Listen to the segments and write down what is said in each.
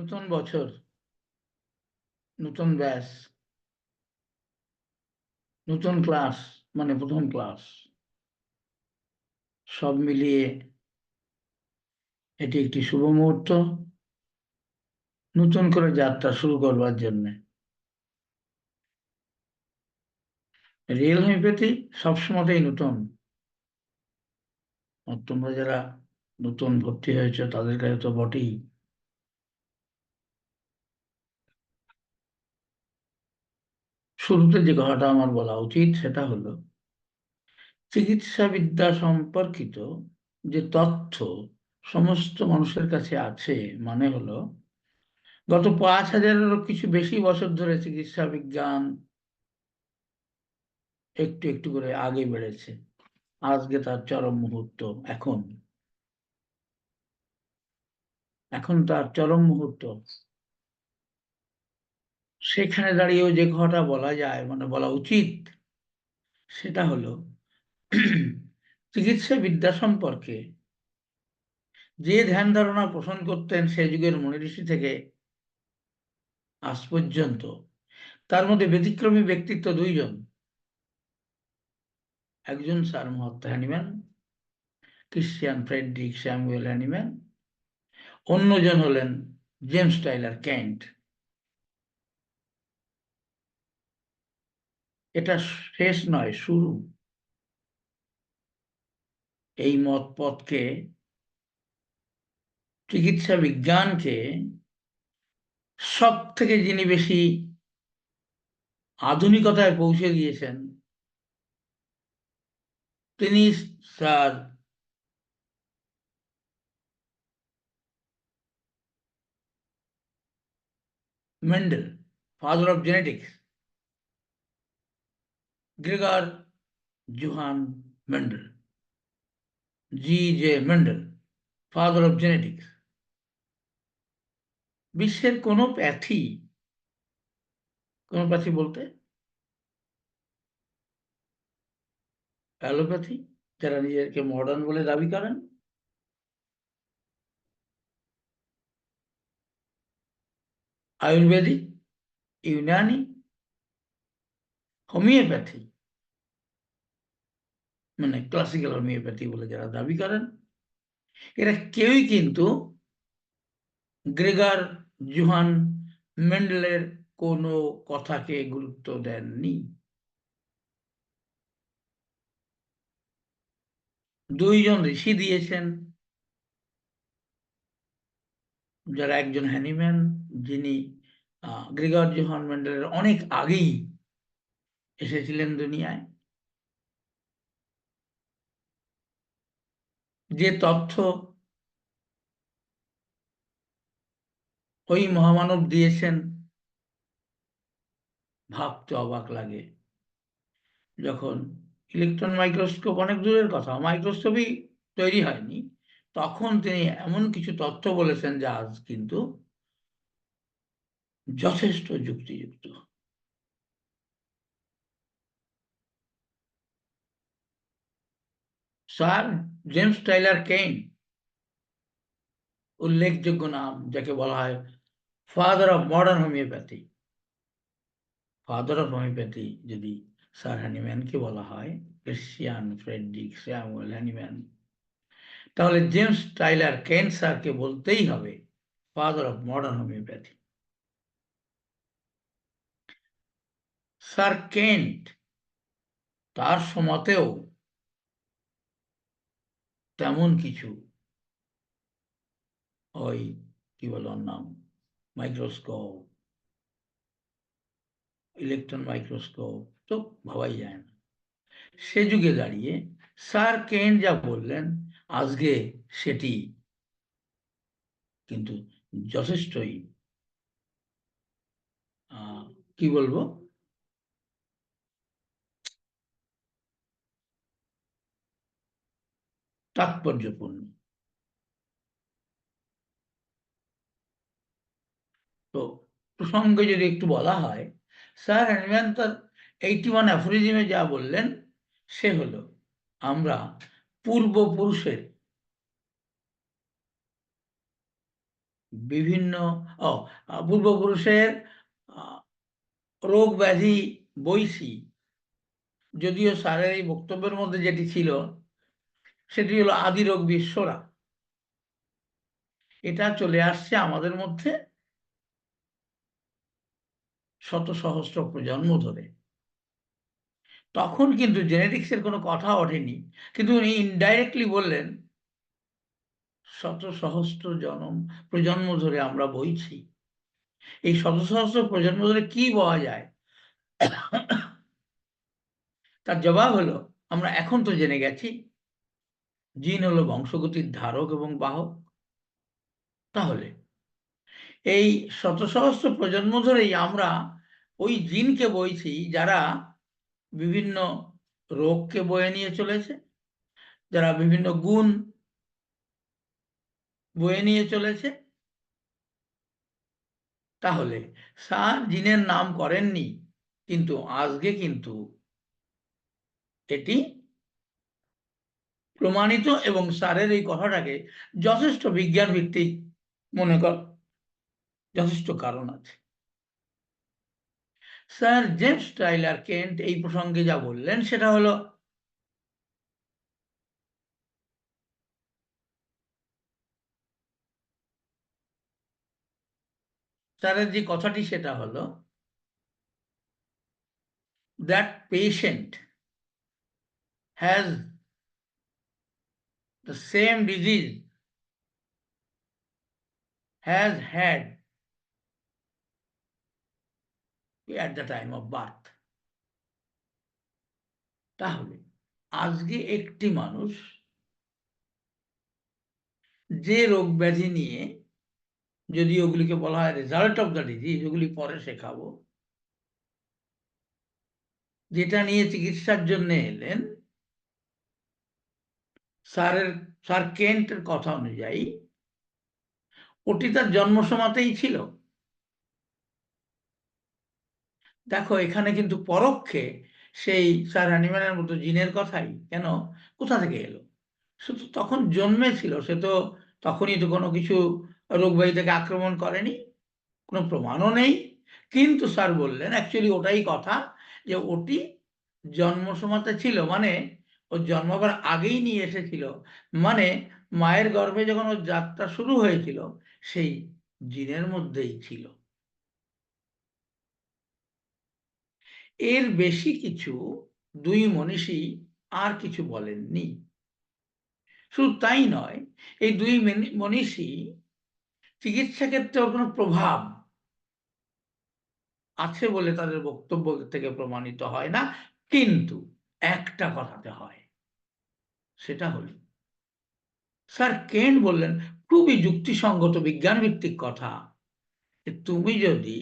নতুন বছর, নতুন ব্যাচ, নতুন ক্লাস, মানে প্রথম ক্লাস, সব মিলিয়ে এটি একটি শুভ মুহূর্ত নতুন করে যাত্রা শুরু করবার জন্য। রিয়েল হোমিওপ্যাথি সবসময়ই নতুন। আর তোমরা যারা নতুন ভর্তি হয়েছে তাদের কাছে তো বটেই। শুরুতে যে কথাটা আমার বলা উচিত সেটা হলো চিকিৎসাবিদ্যা সম্পর্কিত যে তথ্য সমস্ত মানুষের কাছে আছে, মানে হলো গত 5,000-এরও কিছু বেশি বছর ধরে চিকিৎসা বিজ্ঞান একটু একটু করে আগে বেড়েছে। আজকে তার চরম মুহূর্ত। এখন এখন তার চরম মুহূর্ত। সেখানে দাঁড়িয়েও যে কথাটা বলা যায়, মানে বলা উচিত, সেটা হলো চিকিৎসা বিদ্যা সম্পর্কে যে ধ্যান ধারণা পোষণ করতেন সে যুগের মুনি ঋষি থেকে আজ পর্যন্ত, তার মধ্যে ব্যতিক্রমী ব্যক্তিত্ব দুইজন। একজন sir Mahatma Hahnemann, Christian Frederick Samuel Hahnemann. অন্যজন হলেন জেমস টাইলার কেন্ট। এটা শেষ নয়, শুরু। এই মত পথকে, চিকিৎসা বিজ্ঞানকে সব থেকে যিনি বেশি আধুনিকতায় পৌঁছে দিয়েছেন তিনি sir Mendel, father of genetics. Gregor Johann Mendel, G.J. Mendel, father of genetics. বিশ্বের কোনো প্যাথি বলতে অ্যালোপ্যাথি, যারা নিজেদেরকে মডার্ন বলে দাবি করেন, আয়ুর্বেদিক, ইউনানি, হোমিওপ্যাথি, মানে ক্লাসিক্যাল হোমিওপ্যাথি বলে যারা দাবি করেন, এরা কেউই কিন্তু গ্রেগর জোহান মেন্ডেলের কোনো কথাকে গুরুত্ব দেননি। দুইজন ঋষি দিয়েছেন, যারা একজন হ্যানিম্যান, যিনি গ্রেগর জোহান মেন্ডেলের অনেক আগেই এসেছিলেন দুনিয়ায়। যে তথ্য ওই মহামানব দিয়েছেন ভাবতে অবাক লাগে। যখন ইলেকট্রন মাইক্রোস্কোপ, অনেক দূরের কথা, মাইক্রোস্কোপই তৈরি হয়নি, তখন তিনি এমন কিছু তথ্য বলেছেন যা আজ কিন্তু যথেষ্ট যুক্তিযুক্ত। স্যার জেমস টাইলার কেইন, উল্লেখযোগ্য নাম, যাকে বলা হয় father of modern homeopathy. Father of homeopathy যদি স্যার হ্যানিম্যানকে বলা হয়, ক্রিশ্চিয়ান ফ্রেডরিক স্যামুয়েল হ্যানিম্যান, তাহলে জেমস টাইলার কেন্ট স্যারকে বলতেই হবে father of modern homeopathy. Sir Kent তার সময়তেও তেমন কিছু, ওই কি বল ওর নাম, মাইক্রোস্কোপ, ইলেকট্রন মাইক্রোস্কোপ তো ভাবাই যায় না। সে যুগে দাঁড়িয়ে স্যার কেন্ট যা বললেন আজকে সেটি কিন্তু যথেষ্টই কি বলবো, তাৎপর্যপূর্ণ। তো প্রসঙ্গে যদি একটু বলা হয়, স্যার হ্যানিম্যান তার 81 অ্যাফোরিজমে যা বললেন সে হলো, আমরা পূর্বপুরুষের বিভিন্ন পূর্বপুরুষের রোগ ব্যাধি বইছি, যদিও স্যারের এই বক্তব্যের মধ্যে যেটি ছিল সেটি হলো আদি রোগ বিশ্বরা, এটা চলে আসছে আমাদের মধ্যে শত সহস্র প্রজন্ম ধরে। তখন কিন্তু জেনেটিক্সের কোনো কথা ওঠেনি, কিন্তু উনি ইনডাইরেক্টলি বললেন শত সহস্র প্রজন্ম ধরে আমরা বইছি। এই শত সহস্র প্রজন্ম ধরে কি বলা যায়? তার জবাব হলো, আমরা এখন তো জেনে গেছি জিন হলো বংশগতির ধারক এবং বাহক। তাহলে এই শত সহস্র প্রজন্ম ধরেই আমরা ওই জিনকে বইছি যারা বিভিন্ন রোগকে বয়ে নিয়ে চলেছে, যারা বিভিন্ন গুণ বয়ে নিয়ে চলেছে। তাহলে স্যার জিনের নাম করেননি, কিন্তু আজকে কিন্তু এটি প্রমাণিত এবং স্যারের এই কথাটাকে যথেষ্ট বিজ্ঞান ভিত্তিক মনে কর যথেষ্ট কারণ আছে। স্যার জেমস টাইলার কেন্ট এই প্রসঙ্গে যা বললেন সেটা হলো, স্যারের যে কথাটি সেটা হলো, that patient has the same disease has had at the time of birth। তাহলে আজকে একটি মানুষ যে রোগ ব্যাধি নিয়ে, যদি ওগুলিকে বলা হয় রেজাল্ট অফ দ্য ডিজিজ, ওগুলি পরে শেখাবো, যেটা নিয়ে চিকিৎসার জন্য এলেন, স্যার কেন্টের কথা অনুযায়ী ওটি তার জন্ম সমাতেই ছিল। দেখো এখানে কিন্তু পরোক্ষে সেই স্যার হ্যানিম্যানের মতো জিনের কথাই কেন, কোথা থেকে এলো? শুধু তখন জন্মেছিল, সে তো তখনই তো কোনো কিছু রোগবাহী থেকে আক্রমণ করেনি, কোনো প্রমাণও নেই। কিন্তু স্যার বললেন অ্যাকচুয়ালি ওটাই কথা, যে ওটি জন্ম সমাতে ছিল, মানে ও জন্মাবার আগেই নিয়ে এসেছিল, মানে মায়ের গর্ভে যখন ওর যাত্রা শুরু হয়েছিল সেই জিনের মধ্যেই ছিল। এর বেশি কিছু দুই মনীষী আর কিছু বলেননি। শুধু তাই নয়, এই দুই মনীষী চিকিৎসা ক্ষেত্রে ওর কোনো প্রভাব আছে বলে তাদের বক্তব্য থেকে প্রমাণিত হয় না, কিন্তু একটা কথাতে হয়, সেটা হল স্যার কেন্ট বললেন খুবই যুক্তিসঙ্গত বিজ্ঞান ভিত্তিক কথা, যে তুমি যদি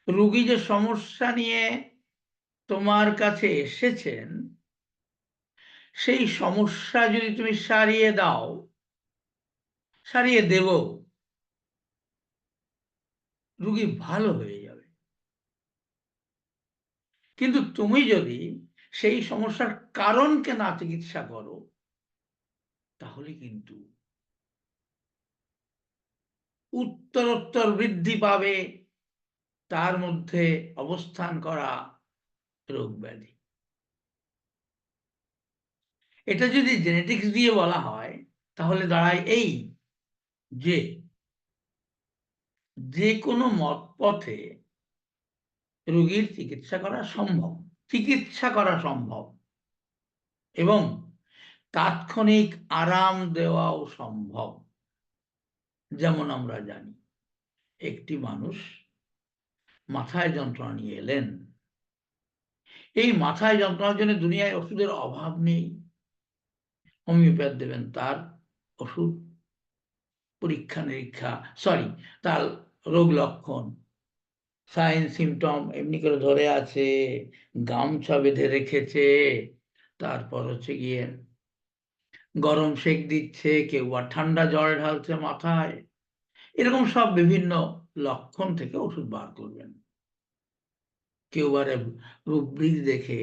রোগী যে সমস্যা নিয়ে তোমার কাছে এসেছেন সেই সমস্যা যদি তুমি সারিয়ে দাও, সারিয়ে দেব, রোগী ভালো হয়ে যাবে। কিন্তু তুমি যদি সেই সমস্যার কারণকে না চিকিৎসা করো, তাহলে কিন্তু উত্তরোত্তর বৃদ্ধি পাবে তার মধ্যে অবস্থান করা রোগ ব্যাধি। এটা যদি জেনেটিক্স দিয়ে বলা হয় তাহলে দাঁড়ায় এই, যে যে কোনো মত পথে রোগীর চিকিৎসা করা সম্ভব, চিকিৎসা করা সম্ভব এবং তাৎক্ষণিক আরাম দেওয়াও সম্ভব। যেমন আমরা জানি একটি মানুষ মাথায় যন্ত্রণা নিয়ে এলেন, এই মাথায় যন্ত্রণার জন্য দুনিয়ায় ওষুধের অভাব নেই, হোমিওপ্যাথ দেবেন তার ওষুধ, পরীক্ষা নিরীক্ষা তার রোগ লক্ষণ সাইন সিমটম এমনি করে ধরে আছে, গামছা বেঁধে রেখেছে, তারপর হচ্ছে গিয়ে গরম সেক দিচ্ছে, কেউ আর ঠান্ডা জল ঢালছে মাথায়, এরকম সব বিভিন্ন লক্ষণ থেকে ওষুধ বার করবেন। কেউ বা রুব্রিক্স দেখে,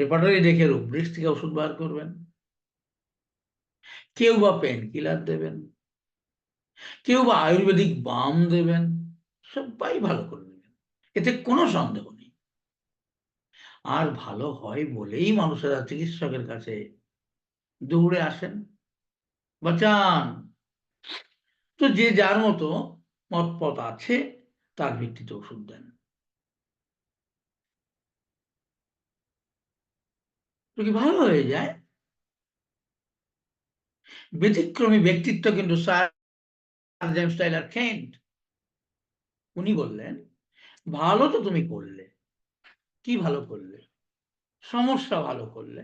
রেপার্টরি দেখে রুব্রিক্স থেকে ওষুধ বার করবেন, কেউ বা পেন কিলার দেবেন। কেউ বা আয়ুর্বেদিক বাম দেবেন, সবাই ভালো করে দেবেন, এতে কোনো সন্দেহ নেই। আর ভালো হয় বলেই মানুষেরা চিকিৎসকের কাছে দৌড়ে আসেন, বাঁচান। তো যে যার মতো মত পথ আছে, তার ভিত্তিতে ওষুধ দেন, রোগী ভালো হয়ে যায়। ব্যতিক্রমী ব্যক্তিত্ব কিন্তু স্যার জেমস টাইলার কেন্ট। উনি বললেন, ভালো তো তুমি করলে, কি ভালো করলে? সমস্যা ভালো করলে।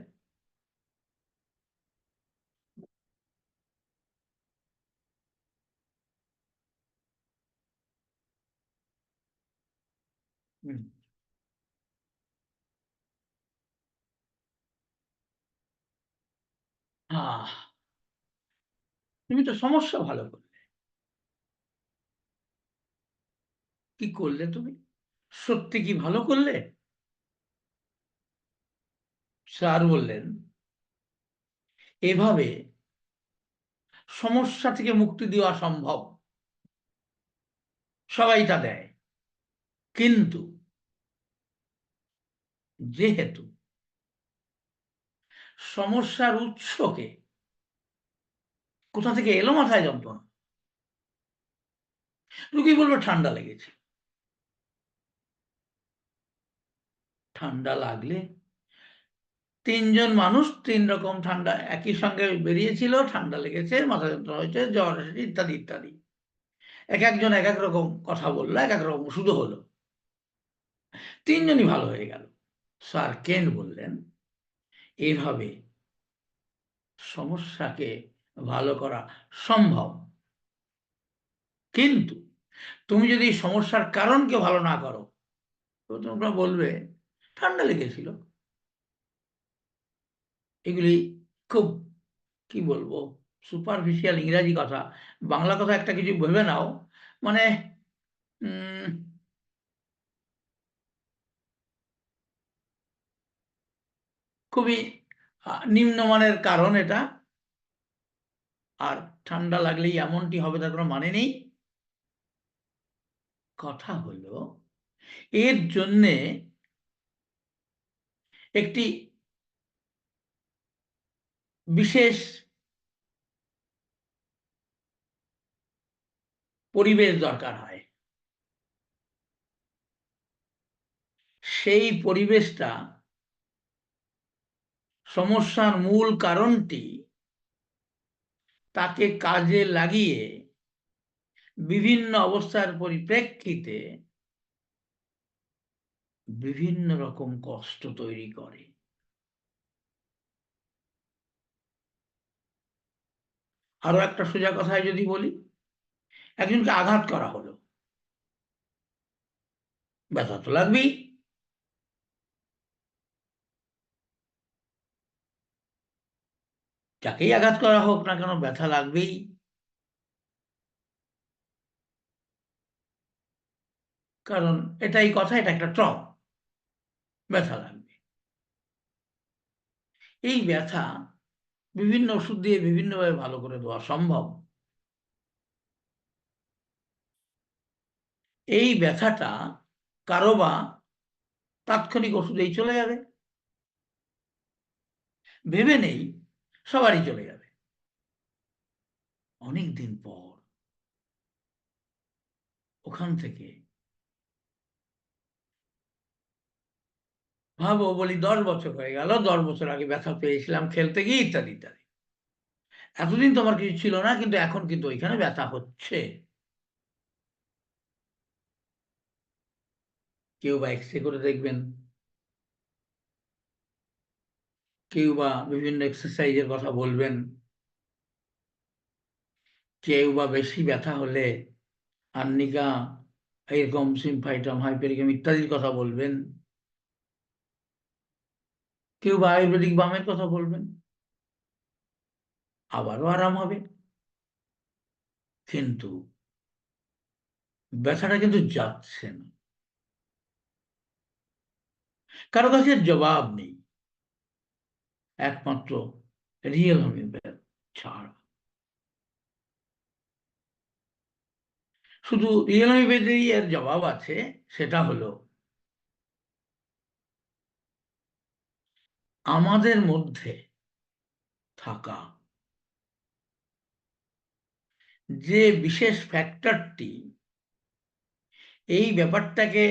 হুম। আহ তুমি তো সমস্যা ভালো করলে। কি করলে তুমি? সত্যি কি ভালো করলে? স্যার বললেন, এভাবে সমস্যা থেকে মুক্তি দেওয়া সম্ভব, সবাই তা দেয়, কিন্তু যেহেতু সমস্যার উৎসকে, কোথা থেকে এলো মাথায় যন্ত্রণা, রুগী বলবে ঠান্ডা লেগেছে। ঠান্ডা লাগলে ৩ জন মানুষ ৩ রকম ঠান্ডা একই সঙ্গে বেরিয়েছিল, ঠান্ডা লেগেছে, মাথা যন্ত্রণা হয়েছে, জ্বর এসেছে, ইত্যাদি ইত্যাদি। একেকজন একেক রকম কথা বলল, একেক রকম ওষুধও হলো। ৩ জনই ভালো হয়ে গেল। স্যার কেন্ট বললেন, এভাবে সমস্যাকে ভালো করা সম্ভব। কিন্তু তুমি যদি সমস্যার কারণকে ভালো না করো, তো তোমরা বলবে ঠান্ডা লেগেছিল। এগুলি খুব, কি বলবো, সুপারফিশিয়াল ইংরাজি কথা। বাংলা কথা একটা কিছু ভেবে নাও, মানে উম খুবই নিম্নমানের কারণ এটা। আর ঠান্ডা লাগলেই এমনটি হবে তার কোনো মানে নেই। কথা হলো, এর জন্যে একটি বিশেষ পরিবেশ দরকার হয়। সেই পরিবেশটা, সমস্যার মূল কারণটি, তাকে কাজে লাগিয়ে বিভিন্ন অবস্থার পরিপ্রেক্ষিতে বিভিন্ন রকম কষ্ট তৈরি করে। আরো একটা সোজা কথায় যদি বলি, একজনকে আঘাত করা হলো, ব্যথা তো লাগবেই। যাকেই আঘাত করা হোক না কেন, ব্যথা লাগবেই। কারণ এটাই কথা, এটা একটা ট্রপ, ব্যথা লাগবে। এই ব্যথা বিভিন্ন ওষুধ দিয়ে বিভিন্নভাবে ভালো করে দেওয়া সম্ভব। এই ব্যথাটা কারো বা তাৎক্ষণিক ওষুধেই চলে যাবে, ভেবে নেই সবারই চলে যাবে অনেক দিন পর। ওখান থেকে ভাবো, বলি ১০ বছর হয়ে গেল, ১০ বছর আগে ব্যথা পেয়েছিলাম খেলতে গিয়ে, ইত্যাদি ইত্যাদি। এতদিন তোমার কিছু ছিল না, কিন্তু এখন কিন্তু ওইখানে ব্যথা হচ্ছে। কেউ বা এক্স রে করে দেখবেন, কেউ বা বিভিন্ন এক্সারসাইজের কথা বলবেন, কেউ বা বেশি ব্যথা হলে আর্নিকা, এরকম সিম্পাইটাম, হাইপেরিকাম ইত্যাদির কথা বলবেন। কেউ বা আয়ুর্বেদিক বামের কথা বলবেন, আবারও আরাম হবে। কিন্তু ব্যথাটা কিন্তু যাচ্ছে না, কারো কাছে জবাব নেই, একমাত্র রিয়েল হোমিওপ্যাথ ছাড়া। শুধু রিয়েল হোমিওপ্যাথি এর জবাব আছে, সেটা হলো আমাদের মধ্যে থাকা যে বিশেষ ফ্যাক্টরটি এই ব্যাপারটাকে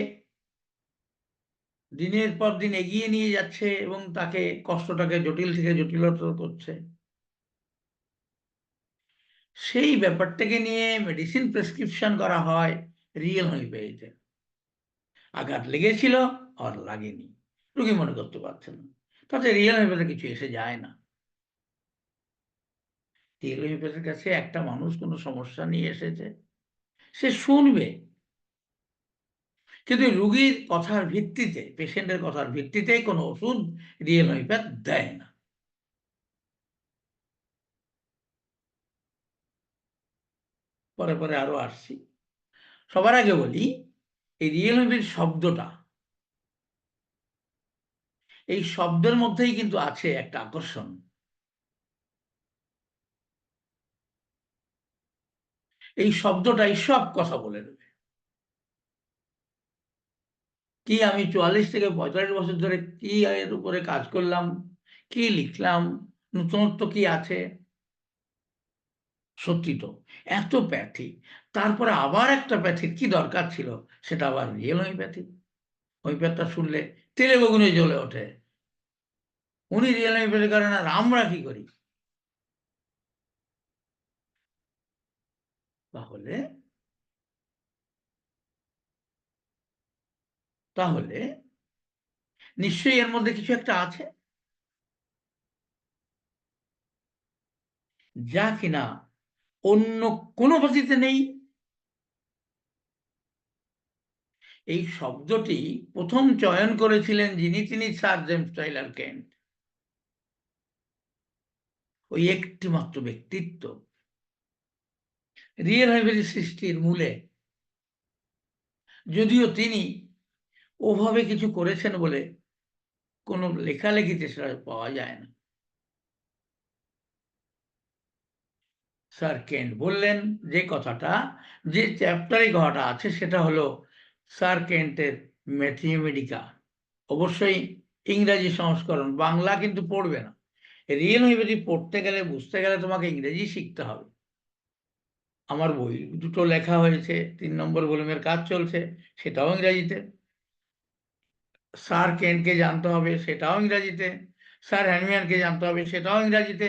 দিনের পর দিন এগিয়ে নিয়ে যাচ্ছে এবং তাকে কষ্টটাকে জটিল থেকে জটিলতর করছে, সেই ব্যাপারটাকে নিয়ে মেডিসিন প্রেসক্রিপশন করা হয় রিয়েল হোমিওপ্যাথিতে। আঘাত লেগেছিল আর লাগেনি, রোগী মনে করতে পারছে না, তাতে রিয়েল হোমিওপ্যাথি কিছু এসে যায় না। রিয়েল হোমিওপ্যাথির কাছে একটা মানুষ কোনো সমস্যা নিয়ে এসেছে, সে শুনবে, কিন্তু রুগীর কথার ভিত্তিতে, পেশেন্টের কথার ভিত্তিতে কোনো ওষুধ রিয়েল হোমিওপ্যাথ দেয় না। পরে পরে আরো আসছি। সবার আগে বলি, এই রিয়েল হোমিওপ্যাথি শব্দটা, এই শব্দের মধ্যেই কিন্তু আছে একটা আকর্ষণ। এই শব্দটাই সব কথা বলে দেবে। কি আমি 44 থেকে 45 বছর ধরে কি এর উপরে কাজ করলাম, কি লিখলাম, নতুনত্ব কি আছে। সত্যি তো, এত প্যাথি, তারপরে আবার একটা প্যাথির কি দরকার ছিল, সেটা আবার রিয়েল হোমিওপ্যাথি। হোমিওপ্যাথটা শুনলে তেলে বেগুনে জ্বলে ওঠে, উনি রিয়েল হোমিওপ্যাথি করেন আর আমরা কি করি। তাহলে তাহলে নিশ্চয়ই এর মধ্যে কিছু একটা আছে, যা কিনা অন্য কোনো পদ্ধতিতে নেই। এই শব্দটি প্রথম চয়ন করেছিলেন যিনি, তিনি স্যার জেমস টাইলার কেন্ট। ওই একটি মাত্র ব্যক্তিত্ব রিয়েল হোমিওপ্যাথি সৃষ্টির মূলে, যদিও তিনি ওভাবে কিছু করেছেন বলে কোনো লেখালেখিতে সেটা পাওয়া যায় না। স্যার কেন্ট বললেন যে কথাটা, যে চ্যাপ্টারে কথাটা আছে, সেটা হলো স্যার কেন্টের ম্যাথমেটিকা। অবশ্যই ইংরাজি সংস্করণ, বাংলা কিন্তু পড়বে না। রিয়েল হোমিওপ্যাথি পড়তে গেলে, বুঝতে গেলে তোমাকে ইংরেজি শিখতে হবে। আমার বই দুটো লেখা হয়েছে, 3 নম্বর ভলিউমের কাজ চলছে, সেটাও ইংরাজিতে। স্যার কেনকে জানতে হবে, সেটাও ইংরাজিতে। স্যার হ্যানিম্যানকে জানতে হবে, সেটাও ইংরাজিতে।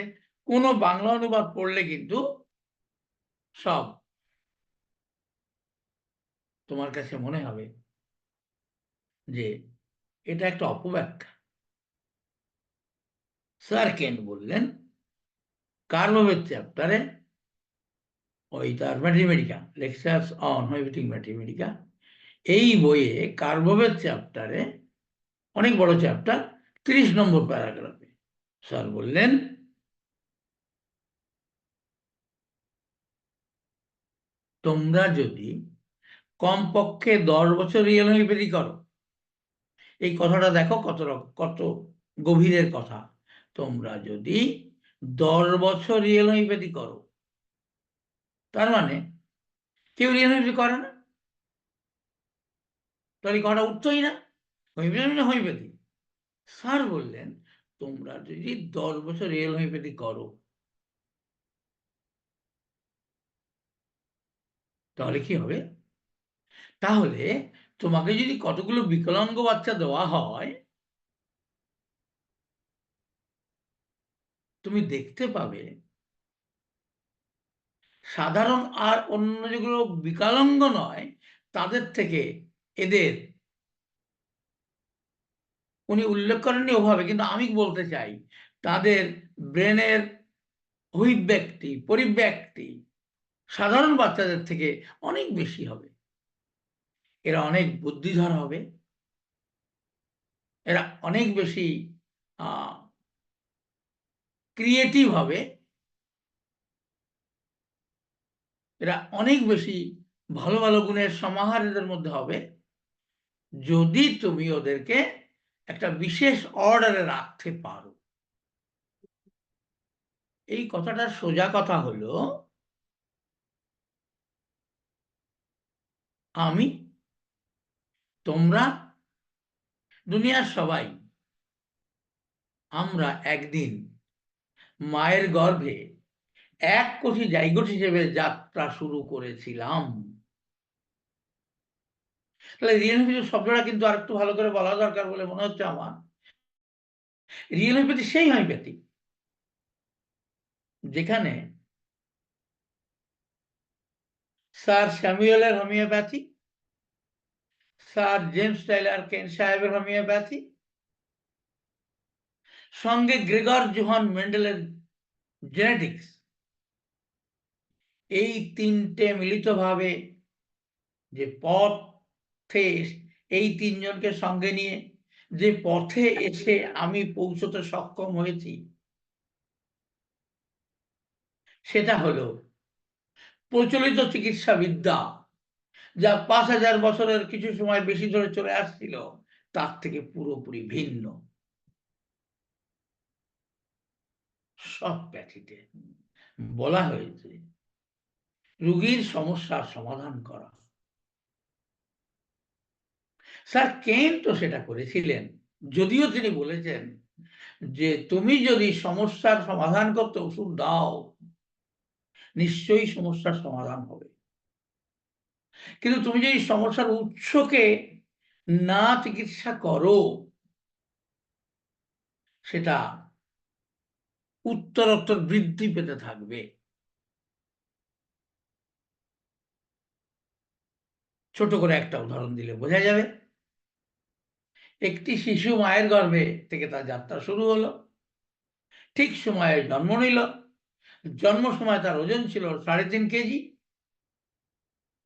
কোনো বাংলা অনুবাদ পড়লে কিন্তু সব তোমার কাছে মনে হবে যে এটা একটা অপব্যাখ্যা। স্যার কেন বললেন কার্লোভের চ্যাপ্টারে, ওই তার Mathematica, lectures on homeopathic Mathematica, এই বইয়ে কার্লোভের চ্যাপ্টারে, অনেক বড় চ্যাপ্টার, 30 নম্বর প্যারাগ্রাফে স্যার বললেন, তোমরা যদি কমপক্ষে 10 বছর রিয়েল হোমিওপ্যাথি করো, এই কথাটা দেখো কত গভীরের কথা। তোমরা যদি 10 বছর রিয়েল হোমিওপ্যাথি করো, তার মানে কেউ রিয়েল হোমিওপ্যাথি করে না, তাহলে কথা উঠতোই না। হোমিওপ্যাথি মানে হোমিওপ্যাথি। স্যার বললেন, তোমরা যদি 10 বছর রিয়েল হোমিওপ্যাথি করো, তাহলে কি হবে? তাহলে তোমাকে যদি কতগুলো বিকলাঙ্গ বাচ্চা দেওয়া হয়, তুমি দেখতে পাবে সাধারণ আর অন্য যেগুলো বিকলাঙ্গ নয়, তাদের থেকে এদের, উনি উল্লেখ করেননি ওভাবে, কিন্তু আমি বলতে চাই, তাদের ব্রেনের অভিব্যক্তি, পরিব্যক্তি সাধারণ বাচ্চাদের থেকে অনেক বেশি হবে। এরা অনেক বুদ্ধিধর হবে, এরা অনেক বেশি ক্রিয়েটিভ হবে, এরা অনেক বেশি ভালো ভালো গুণের সমাহার এদের মধ্যে হবে, যদি তুমি ওদেরকে একটা বিশেষ অর্ডারে রাখতে পারো। এই কথাটার সোজা কথা হলো, আমি, তোমরা, দুনিয়ার সবাই আমরা একদিন মায়ের গর্ভে 1 কোটি জাইগোট হিসেবে যাত্রা শুরু করেছিলাম। তাহলে রিয়েল হোমিওপ্যাথি শব্দটা কিন্তু আরেকটু ভালো করে বলা দরকার বলে মনে হচ্ছে আমার। রিয়েল হোমিওপ্যাথি সেই হোমিওপ্যাথি যেখানে স্যার স্যামুয়েলের homeopathy, sir James Tyler Kent সাহেবের হোমিওপ্যাথি, সঙ্গে গ্রেগর জোহান মেন্ডেলের জেনেটিক্স, এই তিনটে মিলিতভাবে যে পথে, এই তিনজনকে সঙ্গে নিয়ে যে পথে এসে আমি পৌঁছতে সক্ষম হয়েছি, সেটা হলো প্রচলিত চিকিৎসা বিদ্যা, যা 5000 বছরের কিছু সময় বেশি ধরে চলে আসছিল, তার থেকে পুরোপুরি ভিন্ন। সব ব্যাধিতে বলা হয়েছে রোগীর সমস্যার সমাধান করা। স্যার কেন তো সেটা করেছিলেন, যদিও তিনি বলেছেন যে তুমি যদি সমস্যার সমাধান করতে ওষুধ দাও, নিশ্চয়ই সমস্যার সমাধান হবে, কিন্তু তুমি যদি সমস্যার উৎসকে না চিকিৎসা করো, সেটা উত্তরোত্তর বৃদ্ধি পেতে থাকবে। ছোট করে একটা উদাহরণ দিলে বোঝা যাবে। একটি শিশু মায়ের গর্ভে থেকে তার যাত্রা শুরু হলো, ঠিক সময়ে জন্ম নিল। জন্ম সময় তার ওজন ছিল 3.5 কেজি।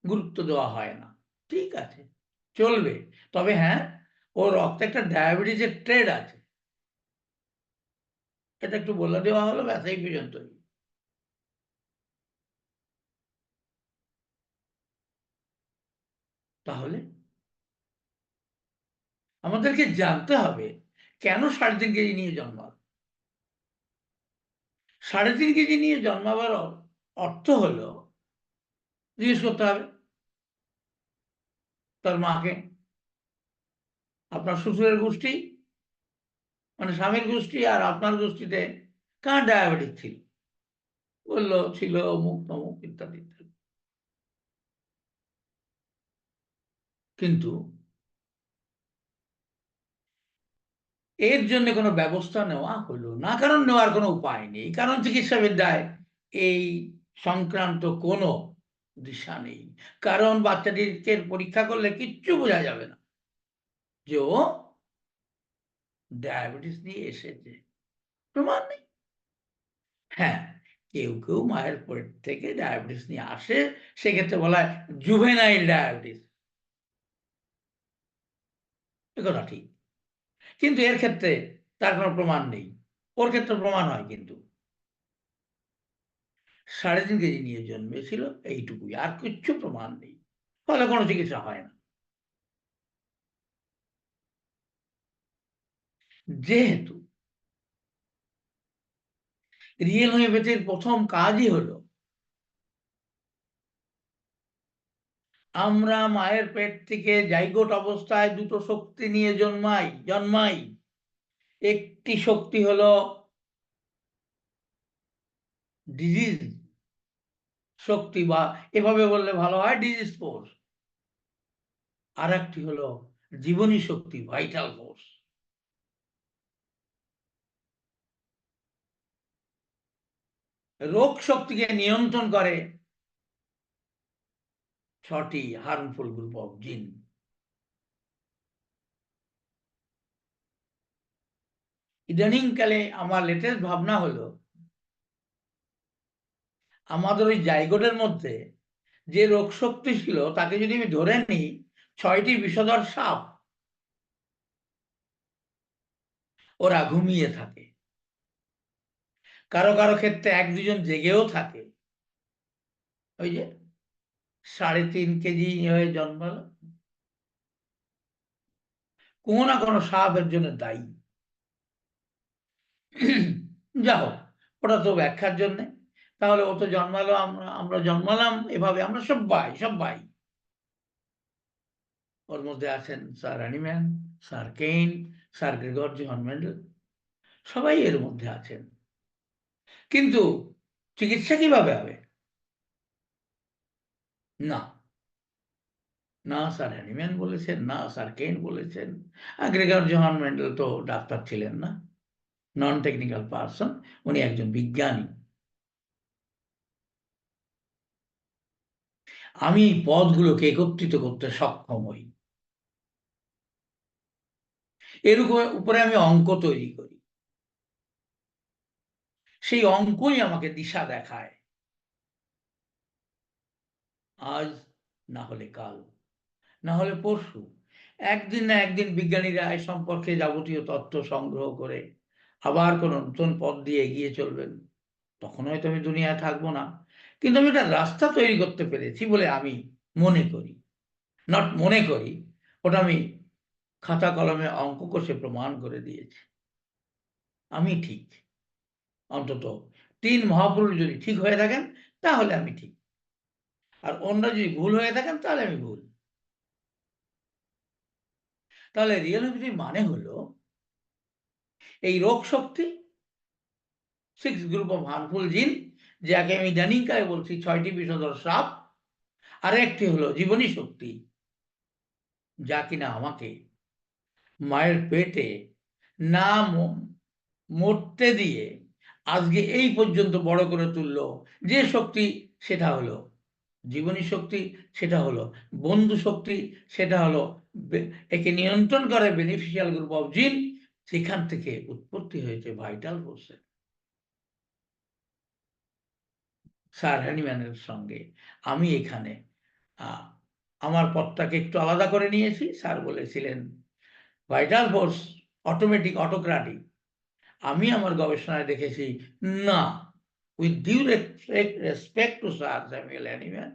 গুরুত্ব দেওয়া হয় না, ঠিক আছে, চলবে। তবে হ্যাঁ, ওর রক্তে একটা ডায়াবেটিসের ট্রেড আছে, এটা একটু বলে দেওয়া হলো, ব্যাস এই পর্যন্তই। তাহলে আমাদেরকে জানতে হবে কেন 3.5 কেজি নিয়ে জন্মালো। 3.5 কেজি নিয়ে জন্মাবার অর্থ হলো, জিজ্ঞেস করতে হবে তার মাকে, আপনার শ্বশুরের গোষ্ঠী মানে স্বামীর গোষ্ঠী আর আপনার গোষ্ঠীতে কার ডায়াবেটিস ছিল, বললো ছিল অমুক তমুক ইত্যাদি ইত্যাদি। কিন্তু এর জন্য কোনো ব্যবস্থা নেওয়া হলো না, কারণ নেওয়ার কোনো উপায় নেই, কারণ চিকিৎসা বিদ্যায় এই সংক্রান্ত কোনো দিশা নেই। কারণ বাচ্চাটিকে পরীক্ষা করলে কিচ্ছু বোঝা যাবে না যে ও ডায়াবেটিস নিয়ে এসেছে, প্রমাণ নেই। হ্যাঁ, কেউ কেউ মায়ের পেট থেকে ডায়াবেটিস নিয়ে আসে, সেক্ষেত্রে বলা হয় জুভেনাইল ডায়াবেটিস, একথা ঠিক। কিন্তু এর ক্ষেত্রে তার কোনো প্রমাণ নেই, ওর ক্ষেত্রে প্রমাণ হয়। কিন্তু 3.5 কেজি নিয়ে জন্মেছিল, এইটুকুই, আর কিচ্ছু প্রমাণ নেই, ফলে কোনো চিকিৎসা হয় না। যেহেতু রিয়েল হোমিওপ্যাথির প্রথম কাজই হলো আমরা মায়ের পেট থেকে জাইগোট অবস্থায় দুটো শক্তি নিয়ে জন্মাই। একটি শক্তি হলো ডিজিজ শক্তি, বা এভাবে বললে ভালো হয় ডিজিজ ফোর্স। আর একটি হলো জীবনী শক্তি, ভাইটাল ফোর্স। রোগ শক্তিকে নিয়ন্ত্রণ করে 6টি হার্মফুল গ্রুপ অফ জিন। ইদানিংকালে আমার লেটেস্ট ভাবনা হলো আমাদের ওই জাইগোটের মধ্যে যে রোগ শক্তি ছিল, তাকে যদি আমি ধরে নিই 6টি বিষধর সাপ, ওরা ঘুমিয়ে থাকে, কারো কারো ক্ষেত্রে 1-2 জন জেগেও থাকে। ওই যে 3.5 কেজি হয়ে জন্মালো, কোনো না কোনো সাপ এর জন্য দায়ী। যা হোক, ওটা তো ব্যাখ্যার জন্য। তাহলে ও তো জন্মালো, আমরা জন্মালাম এভাবে, আমরা সবাই সবাই ওর মধ্যে আছেন sir Hahnemann, sir Kane, sir Gregor Johann Mendel, সবাই এর মধ্যে আছেন। কিন্তু চিকিৎসা কিভাবে হবে? না, না স্যার হ্যানিম্যান বলেছেন, না স্যার কেইন বলেছেন। গ্রেগর জোহান মেন্ডেল তো ডাক্তার ছিলেন না, নন টেকনিক্যাল পার্সন, উনি একজন বিজ্ঞানী। আমি এই পদগুলোকে একত্রিত করতে সক্ষম হই। এর উপরে আমি অঙ্ক তৈরি করি, সেই অঙ্কই আমাকে দিশা দেখায়। আজ না হলে কাল, না হলে পরশু, একদিন না একদিন বিজ্ঞানীরা এই সম্পর্কে যাবতীয় তথ্য সংগ্রহ করে আবার কোনো নতুন পথ দিয়ে এগিয়ে চলবেন। তখন হয়তো আমি দুনিয়ায় থাকবো না, কিন্তু আমি একটা রাস্তা তৈরি করতে পেরেছি বলে আমি মনে করি। নট মনে করি, ওটা আমি খাতা কলমে অঙ্ক কষে প্রমাণ করে দিয়েছি আমি ঠিক। অন্তত ৩ মহাপুরুষ যদি ঠিক হয়ে থাকেন তাহলে আমি ঠিক, আর অন্য যদি ভুল হয়ে থাকেন তাহলে আমি ভুল। তাহলে রিয়েল হোমিওপ্যাথি মানে হলো এই রোগ শক্তি, 6 গ্রুপ অফ হার্মফুল জিন, যাকে আমি ইদানিং কালে বলছি ৬টি বিষধর সাপ। আরেকটি হলো জীবনী শক্তি, যা কিনা আমাকে মায়ের পেটে না মরতে দিয়ে আজকে এই পর্যন্ত বড় করে তুললো। যে শক্তি, সেটা হলো জীবনী শক্তি, সেটা হলো বন্ধু শক্তি, সেটা হলো একে নিয়ন্ত্রণ করে বেনিফিশিয়াল গ্রুপ অফ জিন, সেখান থেকে উৎপত্তি হয়েছে ভাইটাল ফোর্সের। স্যার হ্যানিম্যানের সঙ্গে আমি এখানে আমার পথটাকে একটু আলাদা করে নিয়েছি। স্যার বলেছিলেন ভাইটাল ফোর্স অটোমেটিক, অটোক্রাটিক। আমি আমার গবেষণায় দেখেছি না, with due respect to sir Samuel Hahnemann,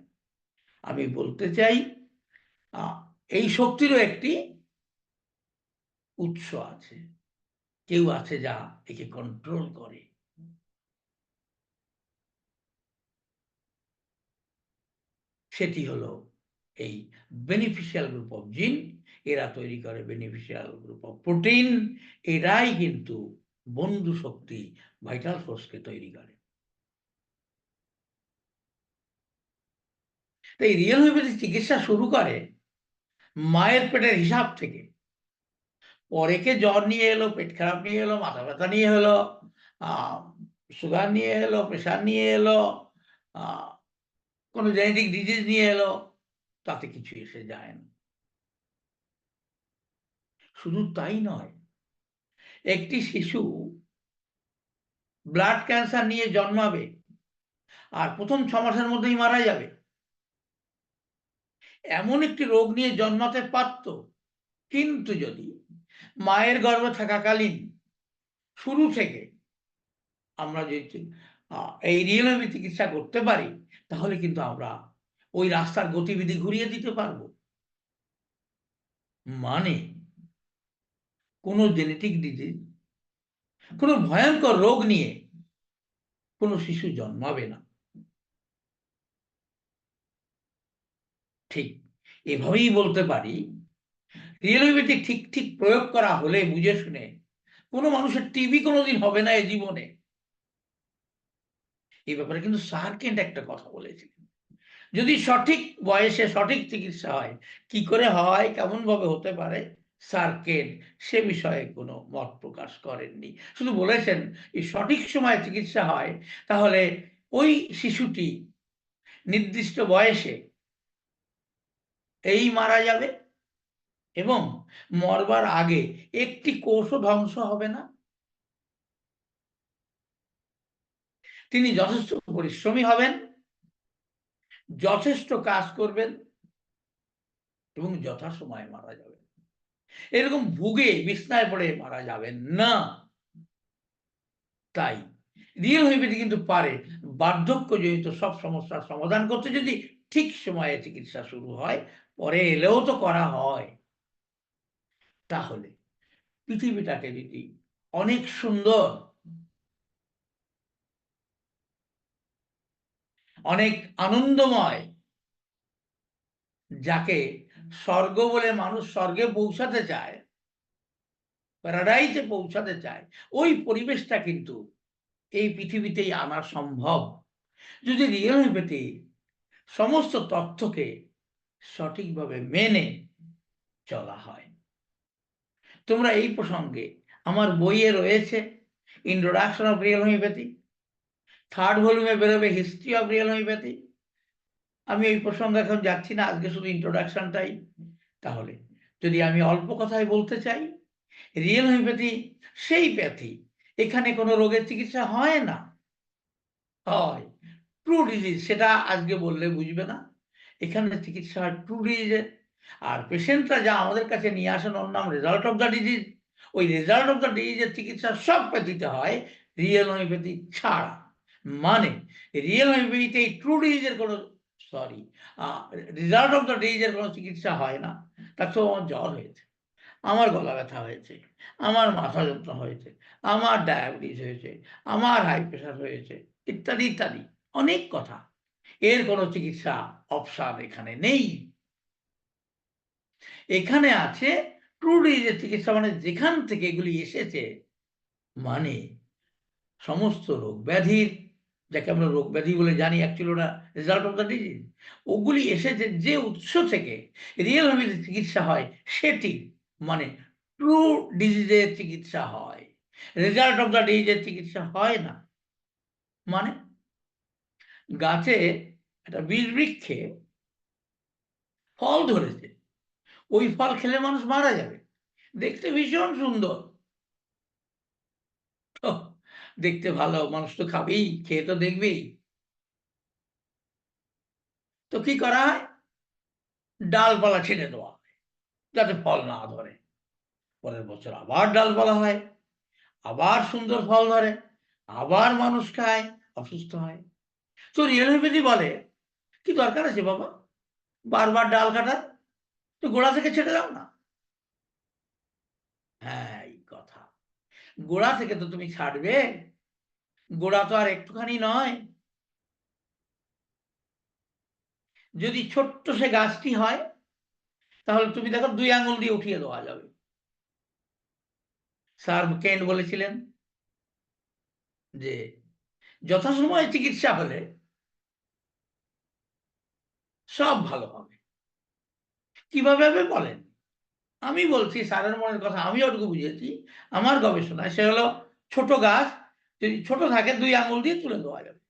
আমি বলতে চাই এই শক্তিরও একটি উৎস আছে, কেউ আছে যা একে কন্ট্রোল করে। সেটি হলো এই বেনিফিশিয়াল গ্রুপ অফ জিন। এরা তৈরি করে বেনিফিশিয়াল গ্রুপ অফ প্রোটিন। এরাই কিন্তু বন্ধু শক্তি, ভাইটাল ফোর্সকে তৈরি করে। তাই রিয়েল হোমিওপ্যাথি চিকিৎসা শুরু করে মায়ের পেটের হিসাব থেকে। পরে কে জ্বর নিয়ে এলো, পেট খারাপ নিয়ে এলো, মাথা ব্যথা নিয়ে এলো, সুগার নিয়ে এলো, প্রেশার নিয়ে এলো, কোনো জেনেটিক ডিজিজ নিয়ে এলো, তাতে কিছু এসে যায় না। শুধু তাই নয়, একটি শিশু ব্লাড ক্যান্সার নিয়ে জন্মাবে আর প্রথম ৬ মাসের মধ্যেই মারা যাবে, এমন একটি রোগ নিয়ে জন্মাতে পারত। কিন্তু যদি মায়ের গর্ভে থাকাকালীন শুরু থেকে আমরা যদি এই রিয়েল হোমিওপ্যাথি চিকিৎসা করতে পারি, তাহলে কিন্তু আমরা ওই রাস্তার গতিবিধি ঘুরিয়ে দিতে পারবো। মানে কোনো জেনেটিক ডিজিজ, কোনো ভয়ঙ্কর রোগ নিয়ে কোনো শিশু জন্মাবে না। ঠিক এভাবেই বলতে পারি, রিয়েল হোমিওপ্যাথি ঠিক ঠিক প্রয়োগ করা হলে বুঝে শুনে কোনো মানুষের টিবি কোনোদিন হবে না এ জীবনে। এই ব্যাপারে কিন্তু স্যার কেন্ট একটা কথা বলেছিলেন, যদি সঠিক বয়সে সঠিক চিকিৎসা হয়, কি করে হয়, কেমন ভাবে হতে পারে, স্যার কেন্ট সে বিষয়ে কোনো মত প্রকাশ করেননি। শুধু বলেছেন এই সঠিক সময়ে চিকিৎসা হয়, তাহলে ওই শিশুটি নির্দিষ্ট বয়সে এই মারা যাবে এবং মরবার আগে একটি কোষও ধ্বংস হবে না। তিনি যথেষ্ট পরিশ্রমী হবেন, যথেষ্ট কাজ করবেন এবং যথাসময়ে মারা যাবেন। এরকম ভুগে বিছনায় পড়ে মারা যাবেন না। তাই রিয়েল হোমিওপ্যাথি কিন্তু পারে বার্ধক্যজনিত সব সমস্যার সমাধান করতে, যদি ঠিক সময়ে চিকিৎসা শুরু হয়। পরে এলেও তো করা হয়। তাহলে পৃথিবীটাকে যদি অনেক সুন্দর, অনেক আনন্দময়, যাকে স্বর্গ বলে মানুষ স্বর্গে পৌঁছাতে চায়, প্যারাডাইসে পৌঁছাতে চায়, ওই পরিবেশটা কিন্তু এই পৃথিবীতেই আনা সম্ভব যদি রিয়েল হোমিওপ্যাথি সমস্ত তথ্যকে সঠিকভাবে মেনে চলা হয়। তোমরা এই প্রসঙ্গে আমার বইয়ে রয়েছে introduction of real homeopathy, 3rd ভলিউমে বেরোবে হিস্ট্রি অফ রিয়েল হোমিওপ্যাথি। আমি এই প্রসঙ্গে এখন যাচ্ছি না, আজকে শুধু ইন্ট্রোডাকশনটাই। তাহলে যদি আমি অল্প কথায় বলতে চাই, রিয়েল হোমিওপ্যাথি সেই প্যাথি এখানে কোনো রোগের চিকিৎসা হয় না, হয় ট্রু ডিজিজ, সেটা আজকে বললে বুঝবে না। এখানে চিকিৎসা হয় ট্রু ডিজিজের। আর পেশেন্টরা যা আমাদের কাছে নিয়ে আসেন ওর নাম রেজাল্ট অফ দ্য ডিজিজ। ওই রেজাল্ট অফ দ্য ডিজিজের চিকিৎসা সব প্যাথিতে হয়, রিয়েল হোমিওপ্যাথি ছাড়া। মানে রিয়েল হোমিওপ্যাথিতে এই ট্রু ডিজিজের কোনো রেজাল্ট অফ দ্য ডিজিজের কোনো চিকিৎসা হয় না। তার তো আমার জ্বর হয়েছে, আমার গলা ব্যথা হয়েছে, আমার মাথা যন্ত্রণা হয়েছে, আমার ডায়াবেটিস হয়েছে, আমার হাই প্রেশার হয়েছে, ইত্যাদি ইত্যাদি অনেক কথা। এর কোনো চিকিৎসা অপশন এখানে নেই। এখানে আছে ট্রু ডিজিজের চিকিৎসা, মানে যেখান থেকে এগুলি এসেছে, মানে সমস্ত রোগ ব্যাধির, যাকে আমরা রোগ ব্যাধি বলে জানি, অ্যাকচুয়ালি ওরা রেজাল্ট অফ দ্য ডিজিজ, ওগুলি এসেছে যে উৎস থেকে রিয়েল হোমিওপ্যাথি চিকিৎসা হয় সেটি, মানে ট্রু ডিজিজের চিকিৎসা হয়, রেজাল্ট অফ দ্য ডিজিজের চিকিৎসা হয় না। মানে গাছে একটা বীজ বৃক্ষে ফল ধরেছে, ওই ফল খেলে মানুষ মারা যাবে, দেখতে ভীষণ সুন্দর, দেখতে ভালো, মানুষ তো খাবেই, খেয়ে তো দেখবেই। তো কি করা হয়, ডালপালা ছেড়ে দেওয়া হয় যাতে ফল না ধরে। পরের বছর আবার ডালপালা হয়, আবার সুন্দর ফল ধরে, আবার মানুষ খায়, অসুস্থ হয়। তো রিয়েল হোমিওপ্যাথি বলে কি দরকার আছে বাবা বারবার ডাল কাটার, তো গোড়া থেকে ছেড়ে দাও না। হ্যাঁ, এই কথা, গোড়া থেকে তো তুমি ছাড়বে, গোড়া তো আর একটুখানি নয়। যদি ছোট্ট সে গাছটি হয় তাহলে তুমি দেখো 2 আঙুল দিয়ে উঠিয়ে দেওয়া যাবে। স্যার কেন্ট বলেছিলেন যে যথাসময়ে চিকিৎসা হলে সব ভালো হবে। কিভাবে হবে বলেন? আমি বলছি স্যারের মনের কথা, আমি ওটুকু বুঝেছি আমার গবেষণায়। সে হলো ছোট গাছ যদি ছোট থাকে 2 আঙুল দিয়ে তুলে দেওয়া যাবে।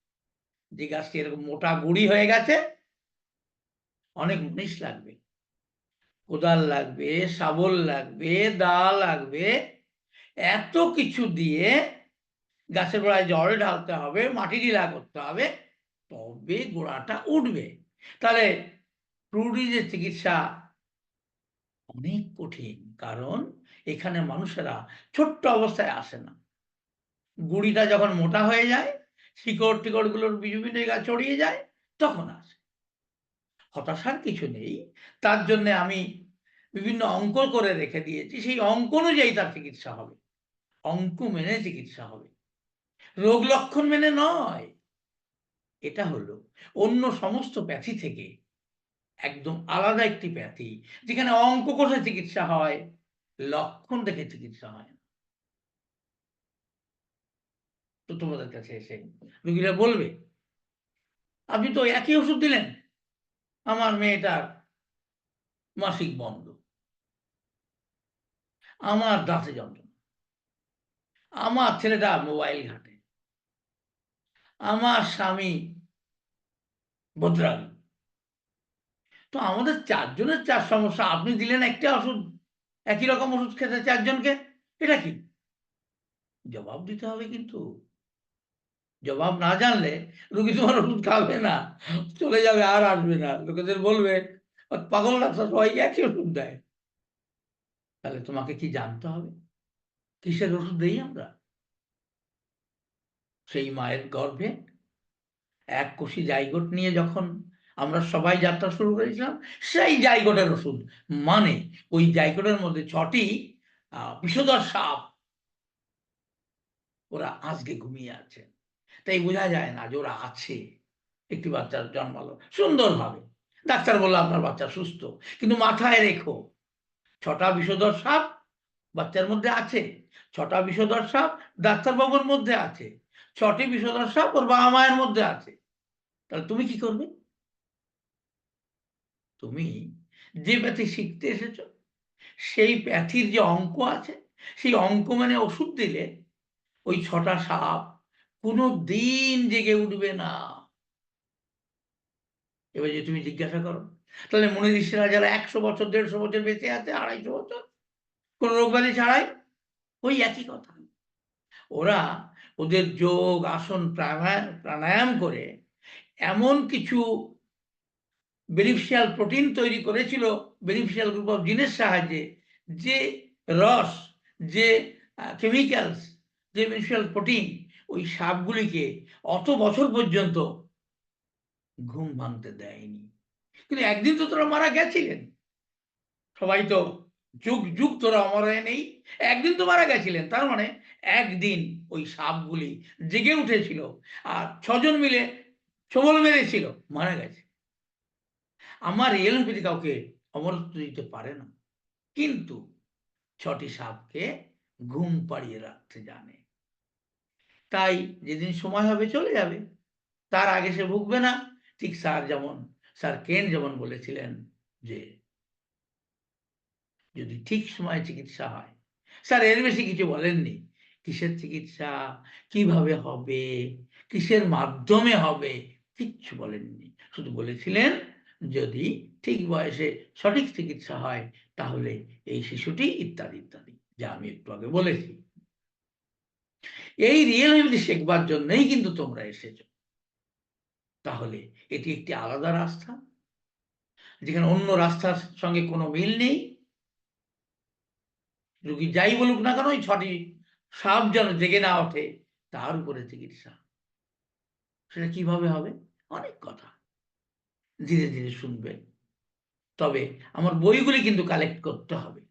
যে গাছটি এরকম মোটা গুঁড়ি হয়ে গেছে, অনেক মুনিশ লাগবে, কোদাল লাগবে, শাবল লাগবে, দা লাগবে, এত কিছু দিয়ে গাছের গোড়ায় জল ঢালতে হবে, মাটি ঢিলা করতে হবে, তবে গোড়াটা উঠবে। তাহলে ট্রুডিজের চিকিৎসা অনেক কঠিন, কারণ এখানে মানুষেরা ছোট্ট অবস্থায় আসে না, গুঁড়িটা যখন মোটা হয়ে যায়, শিকড় টিকড় গুলোর বিভিন্ন জায়গায় ছড়িয়ে যায়, তখন আসে। হতাশার কিছু নেই, তার জন্য আমি বিভিন্ন অঙ্ক করে রেখে দিয়েছি, সেই অঙ্ক অনুযায়ী তার চিকিৎসা হবে, অঙ্ক মেনে চিকিৎসা হবে, রোগ লক্ষণ মেনে নয়। এটা হলো অন্য সমস্ত প্যাথি থেকে একদম আলাদা একটি প্যাথি, যেখানে অঙ্ক কষে চিকিৎসা হয়, লক্ষণ দেখে চিকিৎসা হয় না। তো তোমাদের কাছে এসে রুগীরা বলবে আপনি তো একই ওষুধ দিলেন, আমার মেয়েটার মাসিক বন্ধ, আমার দাঁতে যন্ত্রণা, আমার ছেলেটা মোবাইল ঘাটে, আমার স্বামী বদরাগী। তো আমাদের 4 জনের 4 সমস্যা, আপনি দিলেন একটা ওষুধ, একই রকম ওষুধ খেতে 4 জনকে, এটা কি? জবাব দিতে হবে কিন্তু। জবাব না জানলে রুগী তোমার ওষুধ খাবে না, চলে যাবে, আর আসবে না। লোকেদের বলবে পাগল ডাক্তার সবাইকে একই ওষুধ দেয়। তাহলে তোমাকে কি জানতে হবে কিসের ওষুধ দেই আমরা? সেই মায়ের গর্ভে এককোষী জাইগোট নিয়ে যখন আমরা সবাই যাত্রা শুরু করেছিলাম, সেই জাইগোটের ওষুধ, মানে ওই জাইগোটের মধ্যে 6টি বিষধর সাপ ওরা আজকে ঘুমিয়ে আছে। তাই বোঝা যায় না যে ওরা আছে। একটি বাচ্চা জন্মালো সুন্দরভাবে, ডাক্তার বললো আপনার বাচ্চা সুস্থ, কিন্তু মাথায় রেখো 6টা বিষধর সাপ বাচ্চার মধ্যে আছে, 6টা বিষধর সাপ ডাক্তারবাবুর মধ্যে আছে, 6টি বিষধর সাপ ওর বাবা মায়ের মধ্যে আছে। তাহলে তুমি কি করবে? তুমি যে ব্যাথি শিখতে এসেছো সেই ব্যাথির যে অঙ্ক আছে, সেই অঙ্ক মানে ওষুধ দিলে ওই 6টা সাপ কোনো দিন জেগে উঠবে না। এবার যদি তুমি জিজ্ঞাসা করো, তাহলে মুনি ঋষিরা যারা 100 বছর 150 বছর বেঁচে আছে, 250 বছর কোনো রোগব্যাধি ছাড়াই, ওই একই কথা। ওরা ওদের যোগ, আসন, প্রাণায়াম করে এমন কিছু বেনিফিশিয়াল প্রোটিন তৈরি করেছিল, বেনিফিশিয়াল গ্রুপ অফ জিনের সাহায্যে, যে রস, যে কেমিক্যালস, যে বেনিফিশিয়াল প্রোটিন ওই সাপগুলিকে অত বছর পর্যন্ত ঘুম ভাঙতে দেয়নি। কিন্তু একদিন তো তোরা মারা গেছিলেন, সবাই তো যুগ যুগ তোরা অমর হয়ে নেই, একদিন তো মারা গেছিলেন। তার মানে একদিন ওই সাপগুলি জেগে উঠেছিল আর 6জন মিলে ছোবল মেরেছিল, মারা গেছে। আমার রিয়েল কাউকে অমরত্ব দিতে পারে না, কিন্তু 6টি সাপকে ঘুম পাড়িয়ে রাখতে জানে। তাই যেদিন সময় হবে চলে যাবে, তার আগে সে ভুগবে না। ঠিক স্যার কেন যেমন বলেছিলেন যে যদি ঠিক সময়ে চিকিৎসা হয়, স্যার এর বেশি কিছু বলেননি। কিসের চিকিৎসা, কিভাবে হবে, কিসের মাধ্যমে হবে, কিচ্ছু বলেননি। শুধু বলেছিলেন যদি ঠিক বয়সে সঠিক চিকিৎসা হয় তাহলে এই শিশুটি ইত্যাদি ইত্যাদি, যা আমি একটু আগে বলেছি। এই রিয়েল রেমেডি শেখবার জন্যই কিন্তু তোমরা এসেছো। তাহলে এটি একটি আলাদা রাস্তা, যেখানে অন্য রাস্তার সঙ্গে কোনো মিল নেই। রোগী যাই বলুক না কেন, ওই 6টি সাপ যেন জেগে না ওঠে, তার উপরে চিকিৎসা। সেটা কিভাবে হবে? অনেক কথা ধীরে ধীরে শুনবে। তবে আমার বইগুলি কিন্তু কালেক্ট করতে হবে,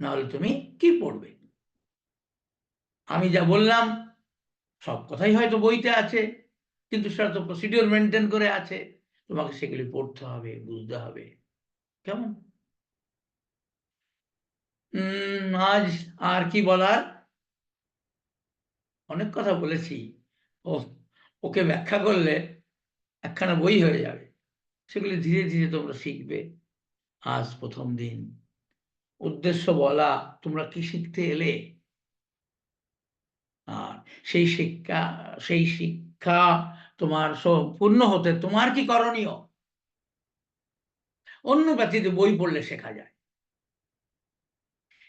নাহলে তুমি কি পড়বে? আমি যা বললাম সব কথাই হয়তো বইতে আছে, কিন্তু সেটা তো প্রসিডিওর মেনটেন করে আছে, তোমাকে সেগুলি পড়তে হবে, বুঝতে হবে। কেমন? আজ আর কি বলার? অনেক কথা বলেছি। ও ওকে ব্যাখ্যা করলে একখানা বই হয়ে যাবে। সেগুলি ধীরে ধীরে তোমরা শিখবে। আজ প্রথম দিন। উদ্দেশ্য বলা, তোমরা কি শিখতে এলে, আর সেই শিক্ষা তোমার সম্পূর্ণ হতে তোমার কি করণীয়? অন্য ব্যতীত বই পড়লে শেখা যায়,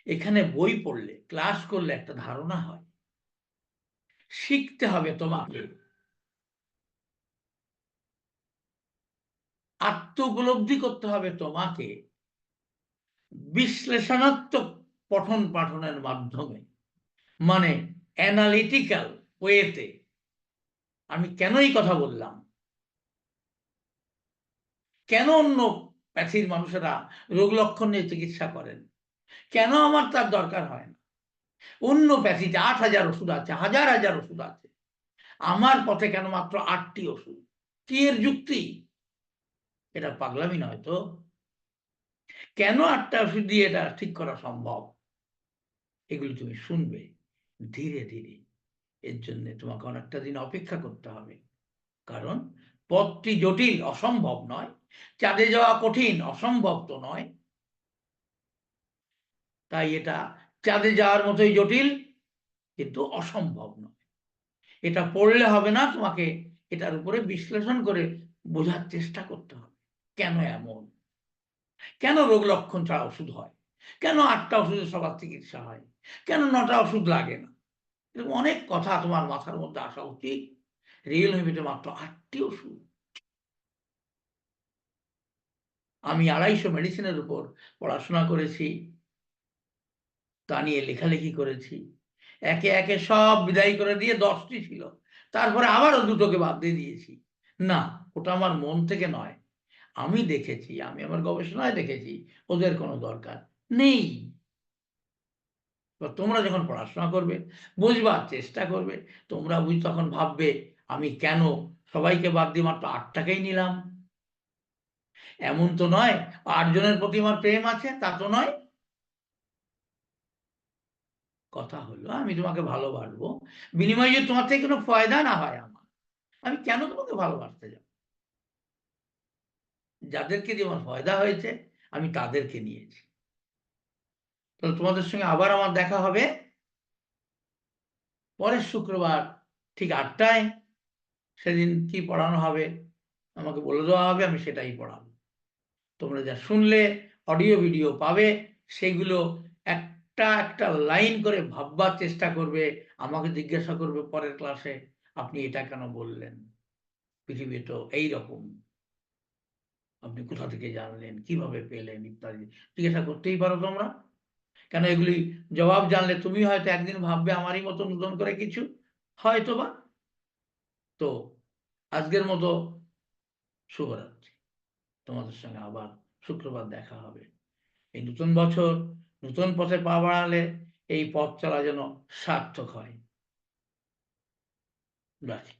এখানে বই পড়লে, ক্লাস করলে একটা ধারণা হয়। শিখতে হবে তোমাকে, আত্ম উপলব্ধি করতে হবে তোমাকে বিশ্লেষণাত্মক পঠন পাঠনের মাধ্যমে, মানে অ্যানালিটিক্যাল ওয়েতে। আমি কেন এই কথা বললাম, কেন অন্য প্যাথির মানুষেরা রোগ লক্ষণ নিয়ে চিকিৎসা করেন, কেন আমার তার দরকার হয় না? অন্য প্যাথিতে 8,000 ওষুধ আছে, হাজার হাজার ওষুধ আছে, আমার পথে কেন মাত্র 8টি ওষুধ? কি এর যুক্তি? এটা পাগলামি নয় তো? কেন 8টা ওষুধ দিয়ে এটা ঠিক করা সম্ভব? এগুলি তুমি শুনবে ধীরে ধীরে। এর জন্য তোমাকে অনেকটা দিন অপেক্ষা করতে হবে, কারণ পথটি জটিল, অসম্ভব নয়। চাঁদে যাওয়া কঠিন, অসম্ভব তো নয়। তাই এটা চাঁদে যাওয়ার মতোই জটিল, কিন্তু অসম্ভব নয়। এটা পড়লে হবে না, তোমাকে এটার উপরে বিশ্লেষণ করে বোঝার চেষ্টা করতে হবে। কেন এমন? কেন রোগ লক্ষণ ছাড়া ওষুধ হয়? কেন 8টা ওষুধে সবার চিকিৎসা হয়? কেন 9টা ওষুধ লাগে না? এরকম অনেক কথা তোমার মাথার মধ্যে আসা উচিত। রিয়েল হোমিওপ্যাথিতে মাত্র 8টি ওষুধ। আমি 250 মেডিসিনের উপর পড়াশোনা করেছি, তা নিয়ে লেখালেখি করেছি। একে একে সব বিদায় করে দিয়ে 10টি ছিল, তারপরে আবারও 2টোকে বাদ দিয়ে দিয়েছি। না, ওটা আমার মন থেকে নয়, আমি দেখেছি, আমি আমার গবেষণায় দেখেছি ওদের কোনো দরকার নেই। তোমরা যখন পড়াশোনা করবে, বুঝবার চেষ্টা করবে, তোমরা তখন ভাববে আমি কেন সবাইকে বাদ দিয়ে মাত্র 8টাকেই নিলাম। এমন তো নয় 8 জনের প্রতি আমার প্রেম আছে, তা তো নয়। কথা হলো আমি তোমাকে ভালোবাসবো, বিনিময়ে যদি তোমার থেকে কোনো ফয়দা না হয় আমার, আমি কেন তোমাকে ভালোবাসতে যাব? যাদেরকে দিয়ে আমার ফয়দা হয়েছে আমি তাদেরকে নিয়েছি। তাহলে তোমাদের সঙ্গে আবার আমার দেখা হবে পরের শুক্রবার ঠিক 8টায়। সেদিন কি পড়ানো হবে আমাকে বলে দেওয়া হবে, আমি সেটাই পড়াবো। তোমরা যা শুনলে অডিও ভিডিও পাবে, সেগুলো একটা একটা লাইন করে ভাববার চেষ্টা করবে। আমাকে জিজ্ঞাসা করবে পরের ক্লাসে, আপনি এটা কেন বললেন? পৃথিবী তো এইরকম, আপনি কোথা থেকে জানলেন, কিভাবে পেলেন, ইত্যাদি জিজ্ঞাসা করতেই পারো তোমরা। কেন এগুলি জবাব জানলে তুমি হয়তো একদিন ভাববে আমারই মতো নতুন করে কিছু, হয়তোবা। তো আজকের মতো শুভরাত্রি। তোমাদের সঙ্গে আবার শুক্রবার দেখা হবে। এই নতুন বছর নতুন পথে পা বাড়ালে এই পথ চলা যেন সার্থক হয়। রাখি।